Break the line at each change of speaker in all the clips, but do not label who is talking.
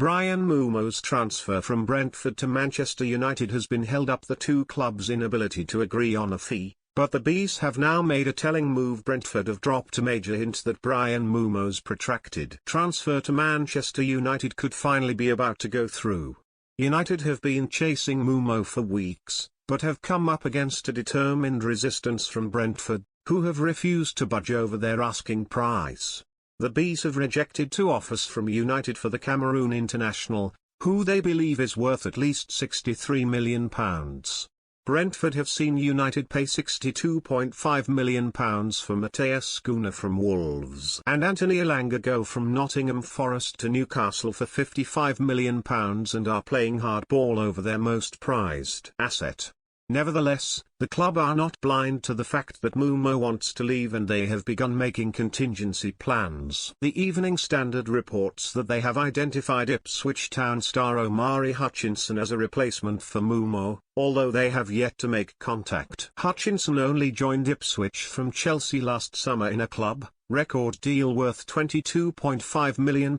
Bryan Mbeumo's transfer from Brentford to Manchester United has been held up, the two clubs' inability to agree on a fee, but the Bees have now made a telling move. Brentford have dropped a major hint that Bryan Mbeumo's protracted transfer to Manchester United could finally be about to go through. United have been chasing Mbeumo for weeks, but have come up against a determined resistance from Brentford, who have refused to budge over their asking price. The Bees have rejected two offers from United for the Cameroon international, who they believe is worth at least £63 million. Brentford have seen United pay £62.5 million for Matheus Cunha from Wolves and Anthony Elanga go from Nottingham Forest to Newcastle for £55 million and are playing hardball over their most prized asset. Nevertheless, the club are not blind to the fact that Mbeumo wants to leave and they have begun making contingency plans. The Evening Standard reports that they have identified Ipswich Town star Omari Hutchinson as a replacement for Mbeumo, although they have yet to make contact. Hutchinson only joined Ipswich from Chelsea last summer in a club record deal worth £22.5 million,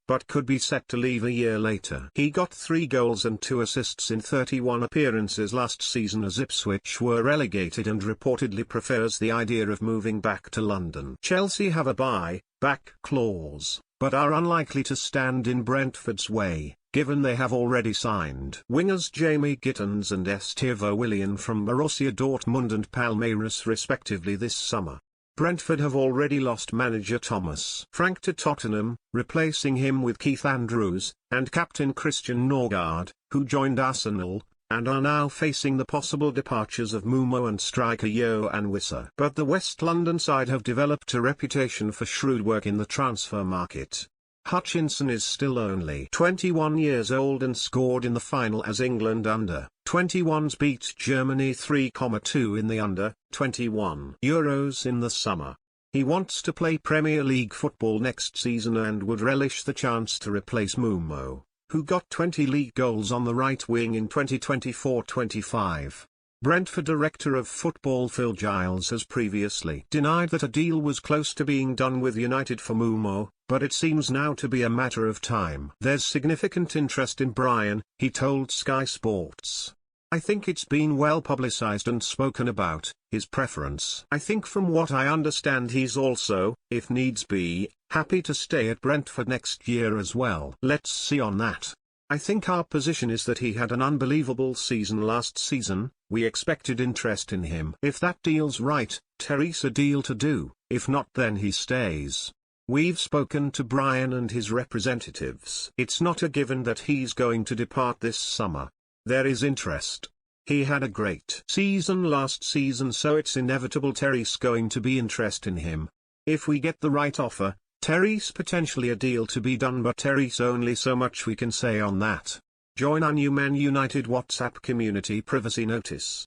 but could be set to leave a year later. He got 3 goals and 2 assists in 31 appearances last season as Ipswich were relegated and reportedly prefers the idea of moving back to London. Chelsea have a buy-back clause, but are unlikely to stand in Brentford's way, given they have already signed wingers Jamie Gittens and Estevo Willian from Borussia Dortmund and Palmeiras respectively this summer. Brentford have already lost manager Thomas Frank to Tottenham, replacing him with Keith Andrews, and captain Christian Norgard, who joined Arsenal, and are now facing the possible departures of Mbeumo and striker Yoane Wissa. But the West London side have developed a reputation for shrewd work in the transfer market. Hutchinson is still only 21 years old and scored in the final as England under-21s beat Germany 3-2 in the under-21 Euros in the summer. He wants to play Premier League football next season and would relish the chance to replace Mbeumo, who got 20 league goals on the right wing in 2024-25. Brentford director of football Phil Giles has previously denied that a deal was close to being done with United for Mbeumo, but it seems now to be a matter of time. There's significant interest in Bryan, he told Sky Sports. I think it's been well publicised and spoken about, his preference. I think from what I understand he's also, if needs be, happy to stay at Brentford next year as well. Let's see on that. I think our position is that he had an unbelievable season last season, we expected interest in him. If that deal's right, Terry's a deal to do, if not then he stays. We've spoken to Bryan and his representatives. It's not a given that he's going to depart this summer. There is interest. He had a great season last season, so it's inevitable Terry's going to be interested in him. If we get the right offer, Terry's potentially a deal to be done, but Terry's only so much we can say on that. Join our new Man United WhatsApp community privacy notice.